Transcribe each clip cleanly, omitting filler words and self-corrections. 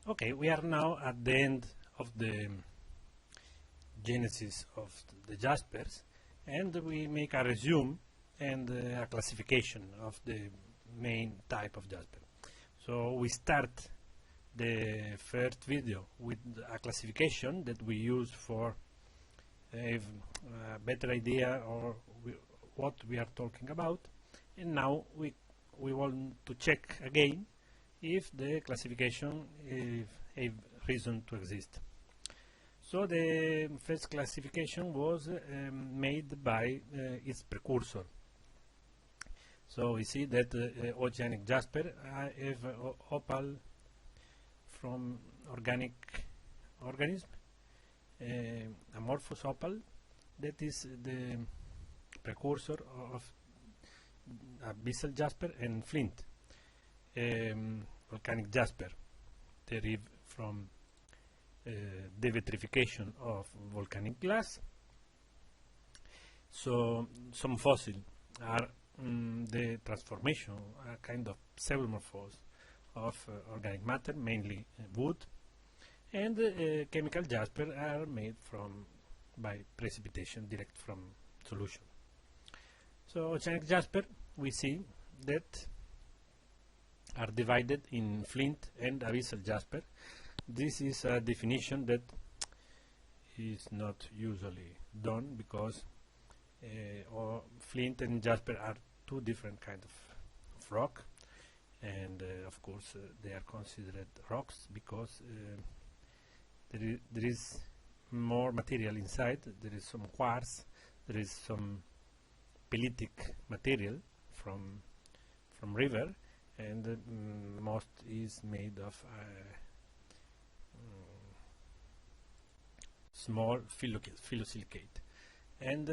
Okay, we are now at the end of the genesis of the Jaspers, and we make a resume and a classification of the main type of Jasper. So we start the first video with a classification that we use for a better idea or what we are talking about, and now we want to check again if the classification have reason to exist. So the first classification was made by its precursor. So we see that oceanic jasper have opal from organic organism, amorphous opal, that is the precursor of abyssal jasper and flint. Volcanic jasper derive from the vitrification of volcanic glass. So some fossils are the transformation, a kind of pseudomorphose of organic matter, mainly wood, and chemical jasper are made by precipitation direct from solution. So oceanic jasper, we see that are divided in flint and abyssal jasper. This is a definition that is not usually done because flint and jasper are two different kinds of rock, and of course they are considered rocks because there is more material inside. There is some quartz, there is some pelitic material from river, and most is made of small phyllosilicate, and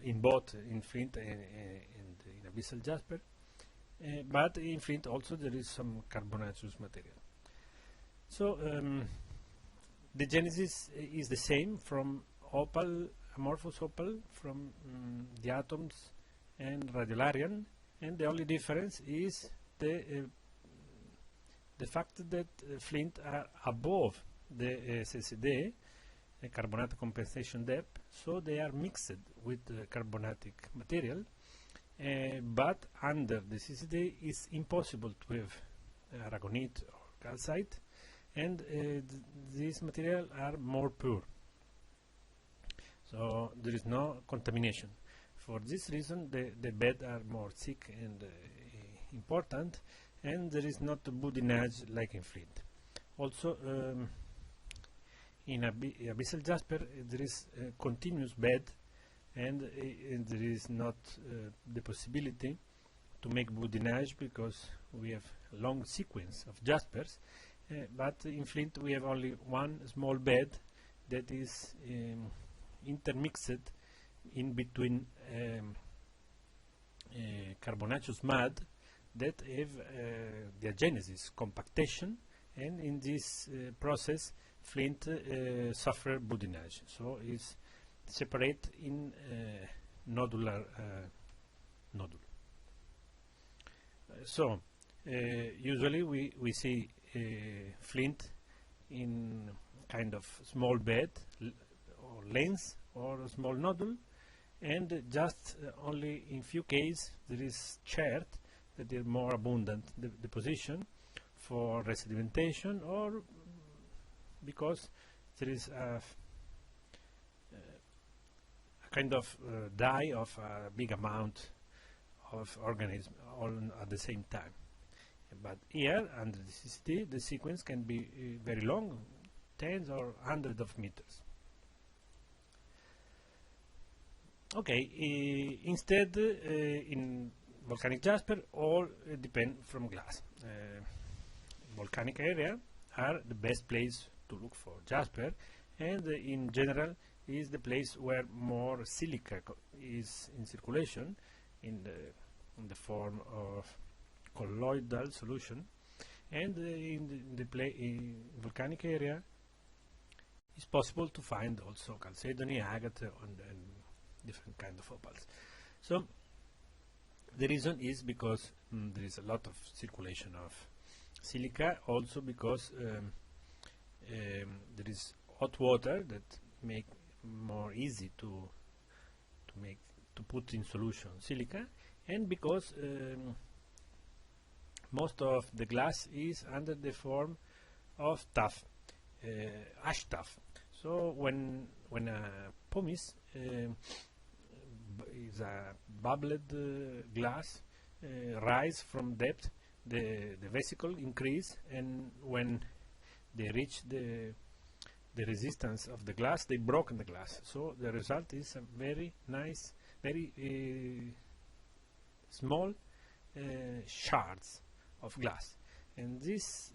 in both in flint and in abyssal jasper, but in flint also there is some carbonaceous material. So the genesis is the same from opal, amorphous opal, from the atoms and radiolarian, and the only difference is the fact that flint are above the SSD, carbonate compensation depth, so they are mixed with carbonatic material, but under the CCD is impossible to have aragonite or calcite, and these materials are more pure, so there is no contamination. For this reason the beds are more thick and important, and there is not boudinage like in flint. Also in abyssal jasper there is a continuous bed, and there is not the possibility to make boudinage because we have a long sequence of jaspers, but in flint we have only one small bed that is intermixed in between carbonaceous mud that have diagenesis, compactation, and in this process flint suffer boudinage, so it's separate in nodular nodule. So usually we see flint in kind of small bed or lens or a small nodule, and just only in few cases there is chert that is more abundant deposition for resedimentation, or because there is a kind of dye of a big amount of organism all at the same time. But here under the CCD the sequence can be very long, tens or hundreds of meters. Okay, instead in volcanic jasper all depend from glass. Volcanic area are the best place to look for jasper, and in general is the place where more silica is in circulation in the form of colloidal solution, and in the volcanic area it's possible to find also chalcedony, agate, and different kind of opals. So the reason is because there is a lot of circulation of silica also because there is hot water that make more easy to put in solution silica, and because most of the glass is under the form of tuff, ash tuff. So when a pumice is a bubbled glass rise from depth, the vesicle increase, and when they reach the resistance of the glass, they broken the glass. So the result is a very nice, very small shards of glass. And this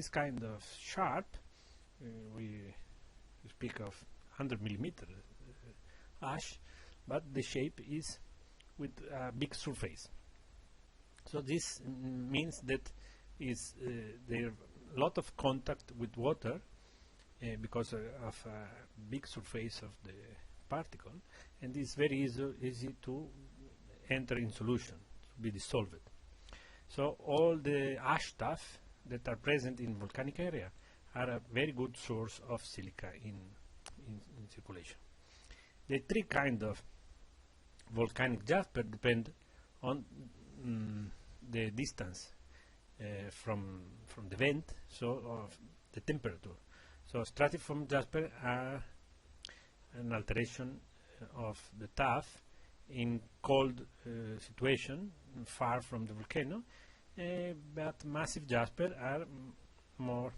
kind of shard, we speak of 100 millimeter ash, but the shape is with a big surface. So this means that is there a lot of contact with water because of a big surface of the particle, and it's very easy to enter in solution, to be dissolved. So all the ash stuff that are present in volcanic area are a very good source of silica in circulation. The three kind of volcanic jasper depend on the distance from the vent, so of the temperature. So stratiform jasper are an alteration of the tuff in cold situation far from the volcano, but massive jasper are more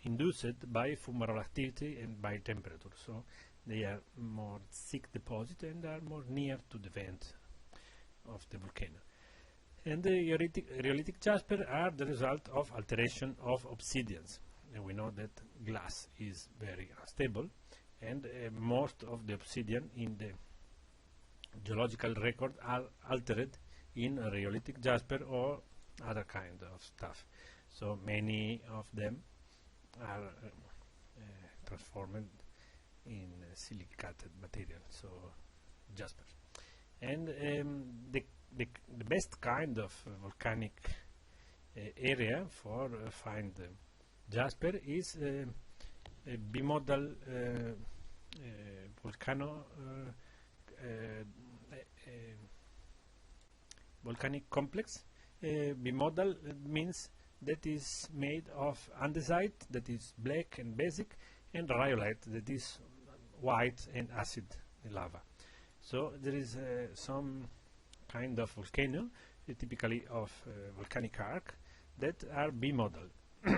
induced by fumarole activity and by temperature. So they are more thick deposit and are more near to the vent of the volcano. And the rhyolitic jasper are the result of alteration of obsidians. And we know that glass is very unstable, and most of the obsidian in the geological record are altered in a rhyolitic jasper or other kind of stuff. So many of them are transformed in silicated material, so jasper. And the best kind of volcanic area for find jasper is a bimodal volcanic complex. Bimodal means that is made of andesite, that is black and basic, and rhyolite, that is white and acid lava. So there is some kind of volcano, typically of volcanic arc, that are bimodal.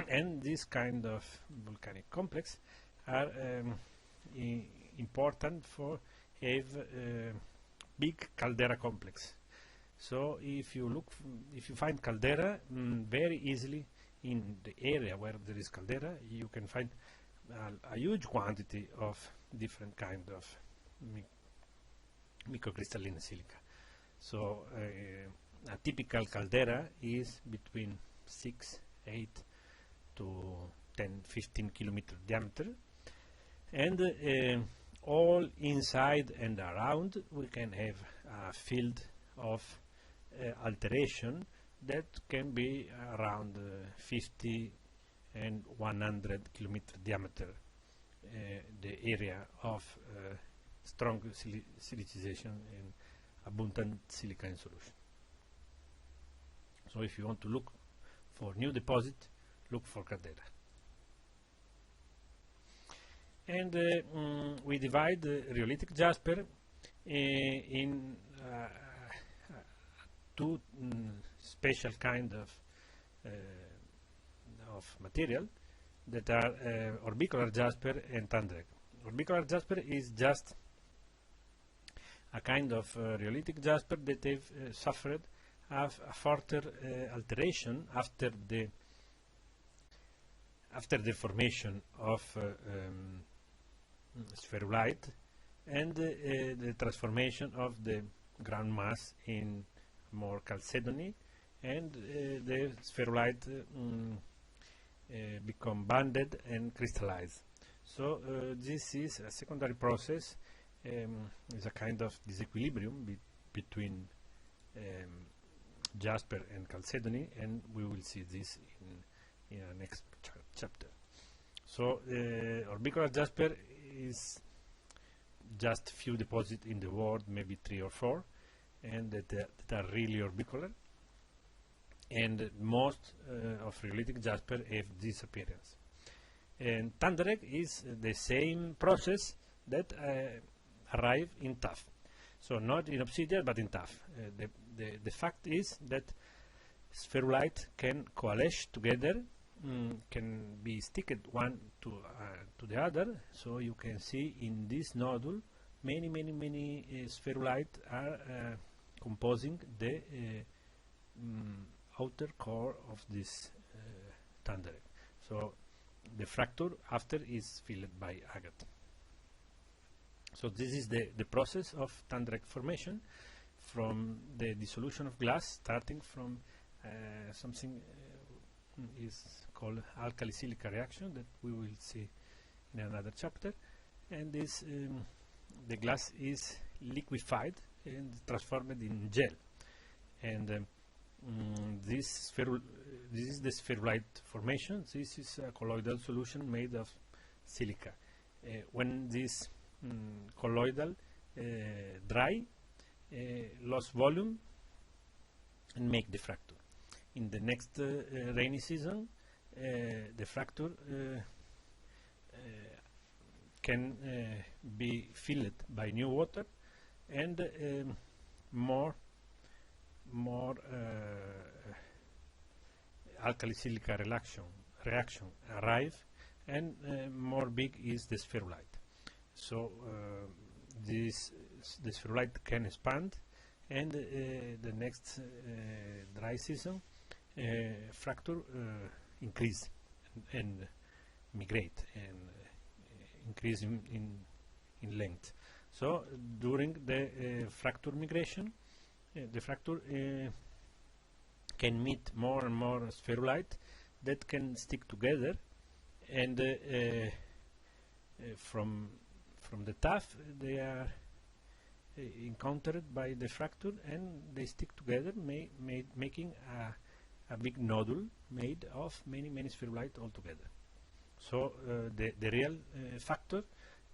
And this kind of volcanic complex are important for have big caldera complex. So if you find caldera very easily in the area where there is caldera, you can find a huge quantity of different kind of microcrystalline silica. So a typical caldera is between 6, 8 to 10, 15 kilometer diameter, and all inside and around we can have a field of alteration that can be around 50 and 100 kilometer diameter, the area of strong silicization and abundant silica in solution. So if you want to look for new deposit, look for caldera. And we divide the rhyolitic jasper in two special kind of material that are orbicular jasper and tandreg. Orbicular jasper is just a kind of rhyolitic jasper that have suffered a further alteration after the formation of spherulite and the transformation of the ground mass in more chalcedony, and the spherulite become banded and crystallized. So this is a secondary process, is a kind of disequilibrium between jasper and chalcedony, and we will see this in our next chapter. So orbicular jasper is just few deposits in the world, maybe 3 or 4, and that are really orbicular, and most of rhyolitic jasper have this appearance. And tandereg is the same process that arrive in tuff. So not in obsidian, but in tuff. The fact is that spherulite can coalesce together, can be sticked one to the other. So you can see in this nodule many spherulite are composing the outer core of this tandereg. So the fracture after is filled by agate. So this is the process of tandereg formation from the dissolution of glass, starting from something is called alkali-silica reaction that we will see in another chapter, and this the glass is liquefied and transformed in gel, and this is the spherulite formation. This is a colloidal solution made of silica. When this colloidal dry, lost volume and make the fracture. In the next rainy season, the fracture can be filled by new water, and more alkali-silica reaction arrive, and more big is the spherulite. So the spherulite can expand, and the next dry season fracture increase and migrate and increase in length. So during the fracture migration, the fracture can meet more and more spherulite that can stick together, and from the tuff they are encountered by the fracture, and they stick together, making a big nodule made of many spherulite all together. So the real factor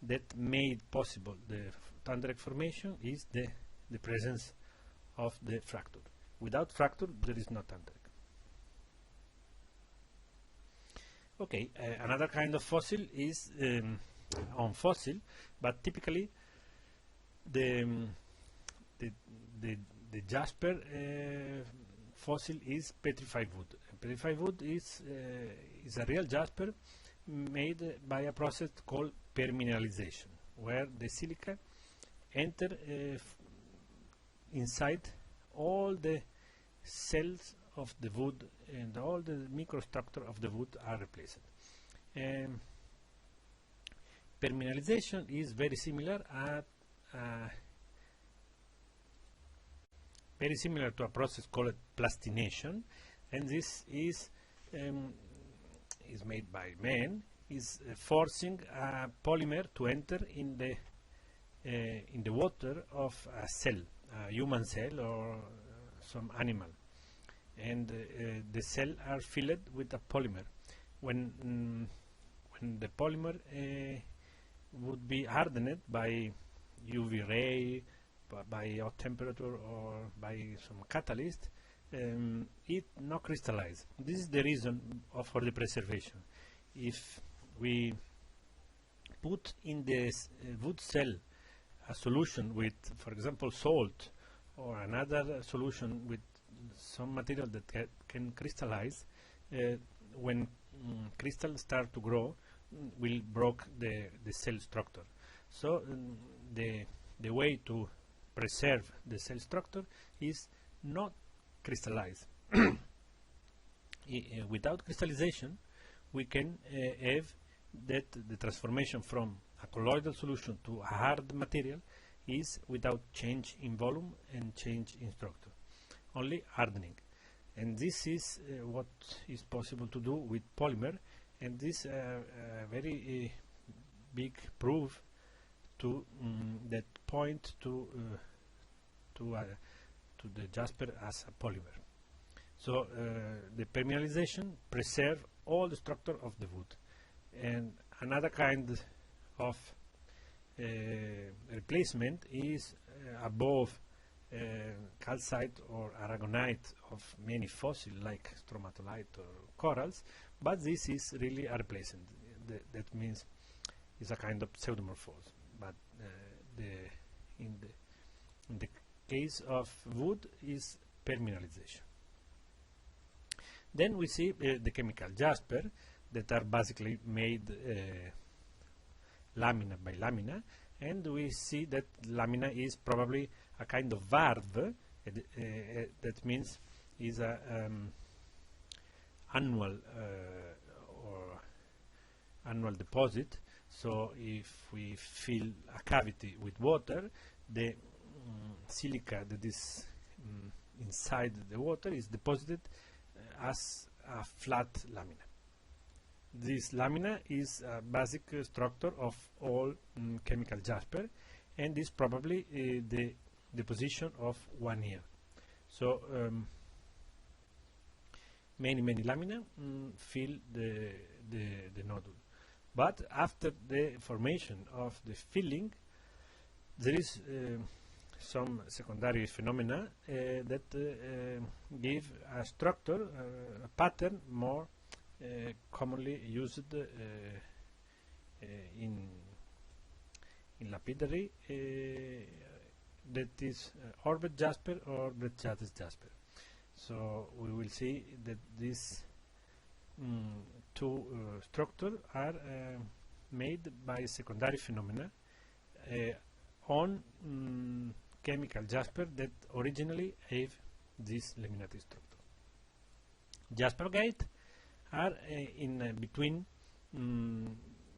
that made possible the tandereg formation is the presence of the fracture. Without fracture, there is no tandereg. Okay, another kind of fossil is on fossil, but typically the jasper fossil is petrified wood. Petrified wood is a real jasper made by a process called permineralization, where the silica enter inside all the cells of the wood, and all the microstructure of the wood are replaced. Permineralization is very similar to a process called plastination, and this is made by man, is forcing a polymer to enter in the water of a cell, a human cell or some animal, and the cell are filled with a polymer. When the polymer would be hardened by UV ray, by hot temperature, or by some catalyst, it not crystallize. This is the reason for the preservation. If we put in the wood cell a solution with, for example, salt, or another solution with some material that can crystallize, when crystals start to grow, will break the cell structure. So the way to preserve the cell structure is not crystallize. Without crystallization, we can have that the transformation from a colloidal solution to a hard material is without change in volume and change in structure, only hardening. And this is what is possible to do with polymer, and this very big proof to that point to the jasper as a polymer. So the permeabilization preserves all the structure of the wood. And another kind of replacement is above calcite or aragonite of many fossils like stromatolite or corals, but this is really a replacement. That means it's a kind of pseudomorphosis. But in the case of wood is permeabilization. Then we see the chemical jasper that are basically made lamina by lamina, and we see that lamina is probably a kind of varve, that means is a annual deposit. So if we fill a cavity with water, the silica that is inside the water is deposited as a flat lamina. This lamina is a basic structure of all chemical jasper, and is probably the deposition of 1 year. So many lamina fill the nodule. But after the formation of the filling, there is some secondary phenomena that give a structure, a pattern more commonly used in lapidary, that is orbit jasper or Brett-Jades jasper. So we will see that these two structures are made by secondary phenomena on chemical jasper that originally have this laminated structure. Jasper gate are in between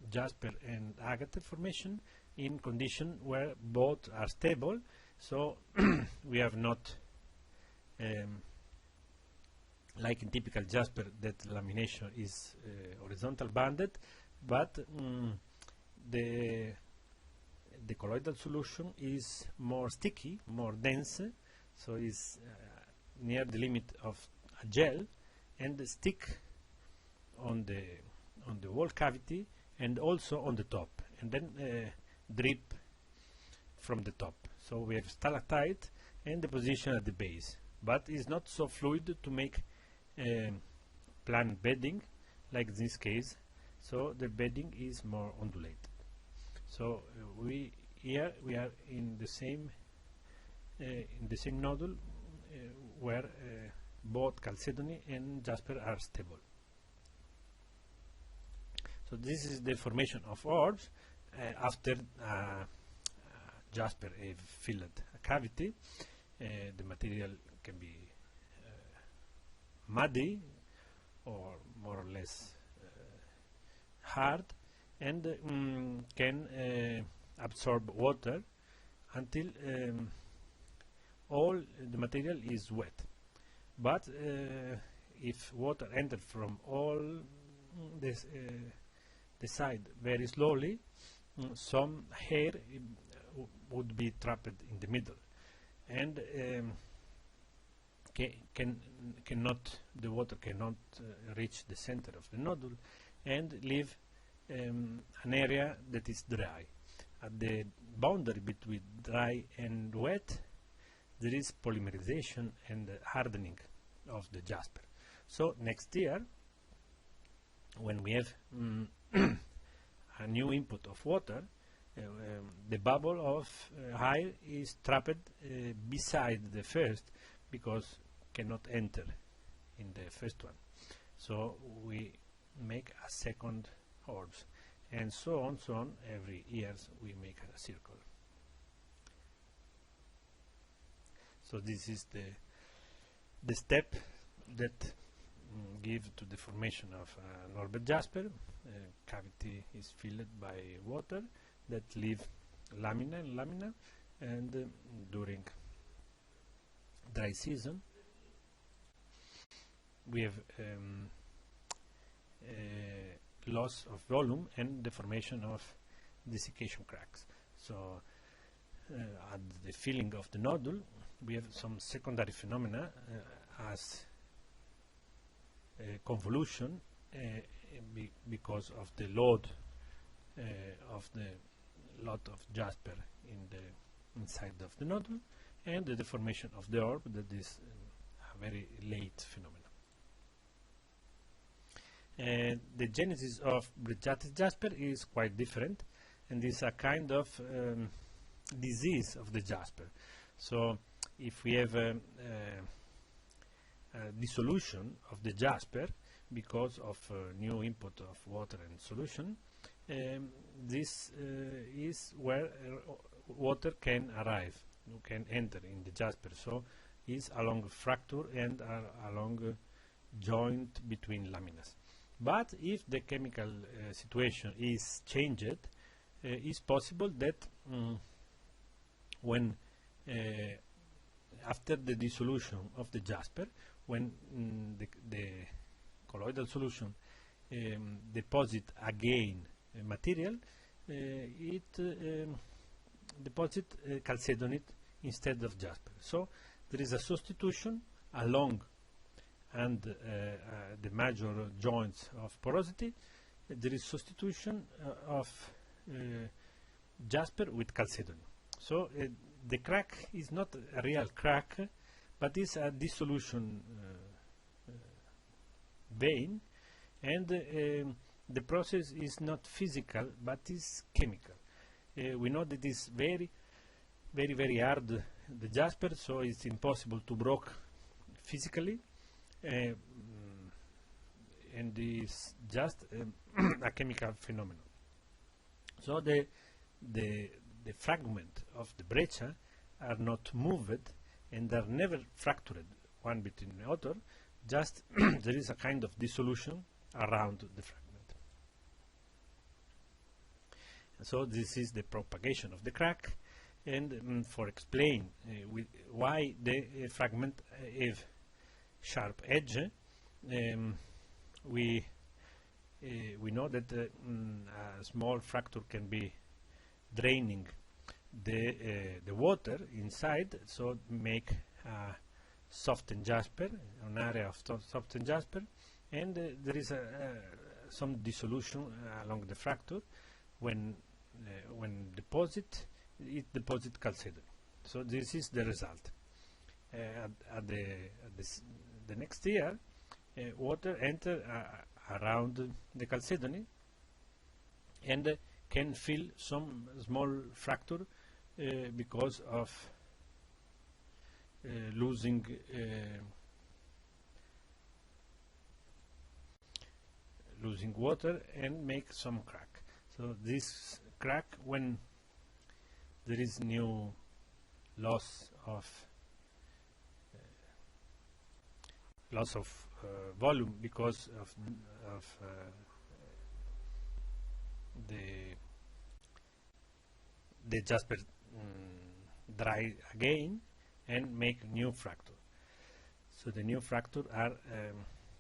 jasper and agate formation in condition where both are stable. So we have not like in typical jasper that lamination is horizontal banded, but the colloidal solution is more sticky, more dense, so is near the limit of a gel, and stick on the wall cavity and also on the top, and then drip from the top. So we have stalactite and the position at the base, but it's not so fluid to make plant bedding like this case, so the bedding is more undulated. So we are in the same nodule where both chalcedony and jasper are stable. So this is the formation of orbs after jasper have filled a cavity. The material can be muddy or more or less hard, and can absorb water until all the material is wet. But if water enters from all this, the side very slowly, some hair would be trapped in the middle, and the water cannot reach the center of the nodule and leave an area that is dry. At the boundary between dry and wet, there is polymerization and hardening of the jasper. So next year, when we have a new input of water, the bubble of air is trapped beside the first, because cannot enter in the first one. So we make a second orbs, and so on. Every year we make a circle. So this is the step that give to the formation of an orbit jasper. Cavity is filled by water that leave lamina and lamina, and during dry season we have loss of volume and the formation of desiccation cracks. So at the filling of the nodule we have some secondary phenomena as convolution because of the load of the lot of Jasper inside of the nodule, and the deformation of the orb, that is a very late phenomenon. The genesis of Brecciated Jasper is quite different, and is a kind of disease of the Jasper. So if we have a dissolution of the Jasper because of new input of water and solution, this is where water can arrive, can enter in the Jasper. So is along fracture and along joint between laminas. But if the chemical situation is changed, it's possible that when after the dissolution of the Jasper, when the colloidal solution deposit again material, it deposit chalcedonate instead of Jasper. So there is a substitution along and the major joints of porosity. There is substitution of Jasper with chalcedony. So the crack is not a real crack, but is a dissolution vein, and the process is not physical but is chemical. We know that it is very hard, the Jasper, so it's impossible to break physically, and is just a chemical phenomenon. So the fragment of the breccia are not moved and are never fractured one between the other, just there is a kind of dissolution around the fragment. And so this is the propagation of the crack, and for explain why the fragment have sharp edge, we know that a small fracture can be draining the water inside, so make a softened Jasper, an area of softened Jasper, and there is some dissolution along the fracture. When deposit, it deposit chalcedony. So this is the result. At the next year, water enter around the chalcedony and can fill some small fracture because of losing water, and make some crack. So this crack, when there is new loss of volume because of the Jasper dry again and make new fracture. So the new fracture are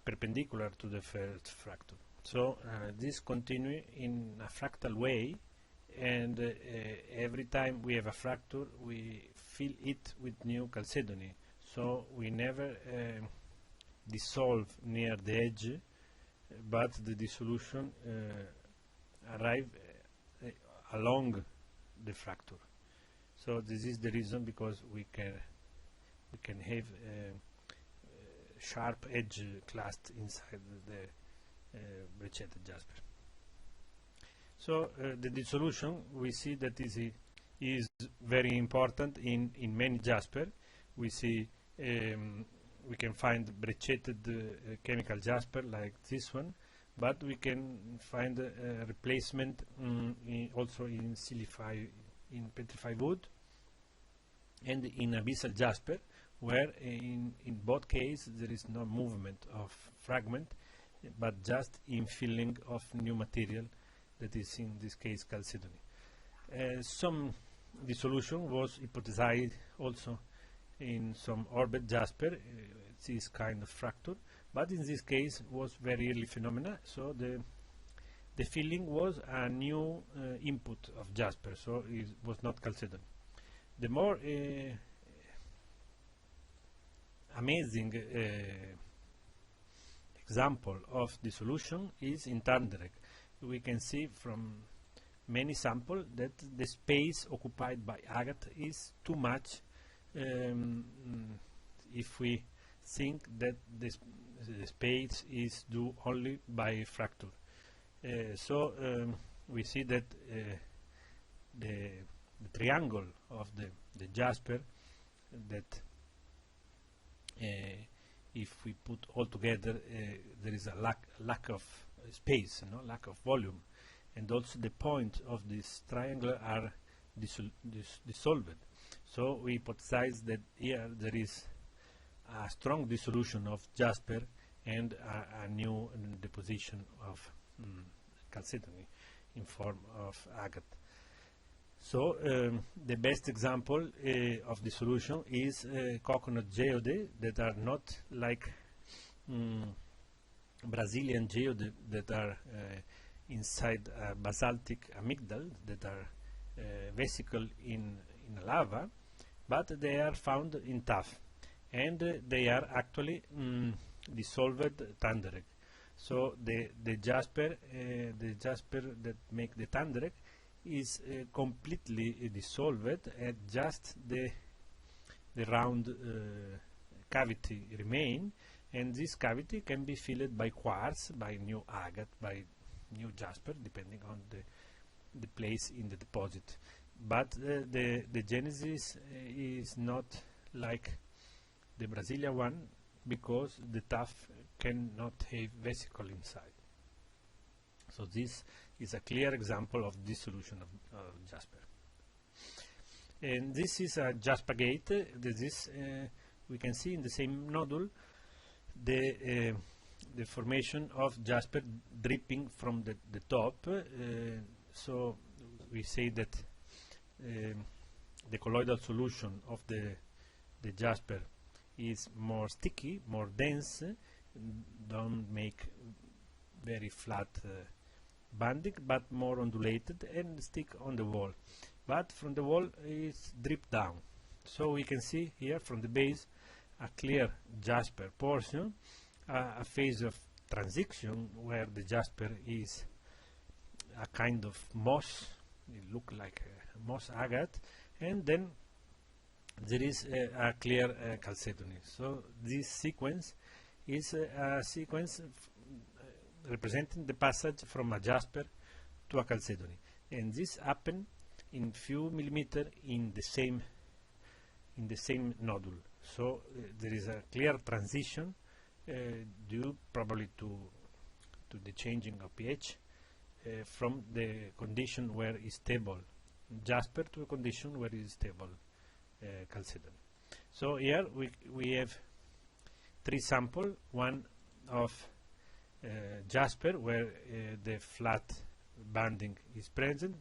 perpendicular to the first fracture. So this continue in a fractal way, and every time we have a fracture, we fill it with new chalcedony. So we never dissolve near the edge, but the dissolution arrive along the fracture. So this is the reason, because we can have sharp edge classed inside the Brecciated Jasper. So the dissolution, we see that is very important in many Jasper. We see we can find Brecciated chemical Jasper like this one, but we can find a replacement also in petrified wood and in abyssal Jasper, where in both cases there is no movement of fragment, but just infilling of new material, that is in this case chalcedony. Some dissolution was hypothesized also in some orbit Jasper, this kind of fracture, but in this case was very early phenomena, so the filling was a new input of Jasper, so it was not chalcedony. The more example of dissolution is in tandereg. We can see from many samples that the space occupied by agate is too much if we think that the space is due only by fracture. So we see that the triangle of the Jasper, that if we put all together, there is a lack of space, lack of volume, and also the points of this triangle are dissolved. So we hypothesize that here there is a strong dissolution of Jasper and a new deposition of chalcedony in form of agate. So the best example of dissolution is coconut geode that are not like Brazilian geode that are inside a basaltic amygdal, that are vesicle in lava, but they are found in tuff, and they are actually dissolved tandereg. So the jasper that make the tandereg is completely dissolved, and just the round cavity remain, and this cavity can be filled by quartz, by new agate, by new jasper, depending on the place in the deposit. But the genesis is not like the Brazilian one, because the tuff cannot have vesicle inside. So this is a clear example of dissolution of jasper. And this is a jaspagate. We can see in the same nodule the formation of jasper dripping from the top. So we say that the colloidal solution of the jasper is more sticky, more dense, don't make very flat banding, but more undulated and stick on the wall. But from the wall it's drip down. So we can see here from the base a clear jasper portion, a phase of transition where the jasper is a kind of moss, it looks like a moss agate, and then there is a clear chalcedony. So this sequence is a sequence representing the passage from a jasper to a chalcedony, and this happens in few millimeters in the same nodule. So there is a clear transition due probably to the changing of pH from the condition where is stable jasper to a condition where is stable chalcedony. So here we have three samples, one of jasper where the flat banding is present,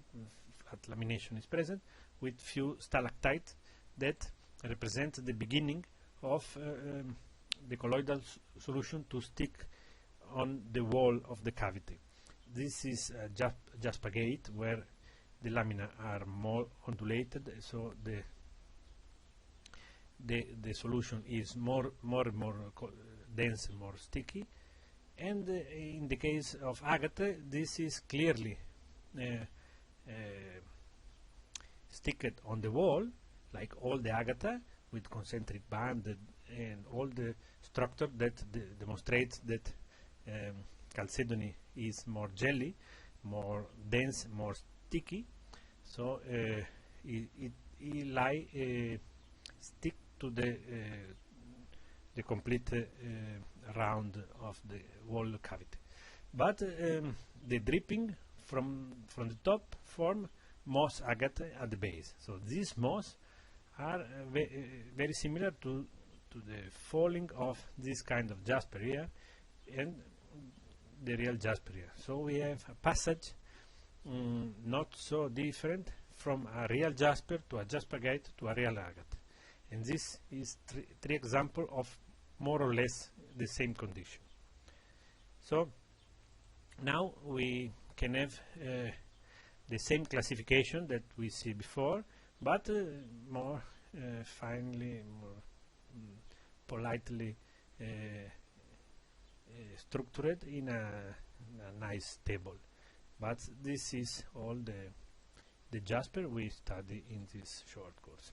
flat lamination is present, with few stalactites that represent the beginning of the colloidal solution to stick on the wall of the cavity. This is a jaspagate where the lamina are more undulated, so the solution is more dense, more sticky. And in the case of agate, this is clearly sticked on the wall, like all the agate, with concentric band and all the structure that demonstrates that chalcedony is more jelly, more dense, more sticky. So it stick to the complete round of the wall cavity. But the dripping from the top form moss agate at the base. So these moss are very similar to the falling of this kind of jasper here and the real jasper here. So we have a passage not so different from a real jasper to a jaspagate to a real agate. And this is three examples of more or less the same condition. So now we can have the same classification that we see before, but more finely, more politely structured in a nice table. But this is all the Jasper we study in this short course.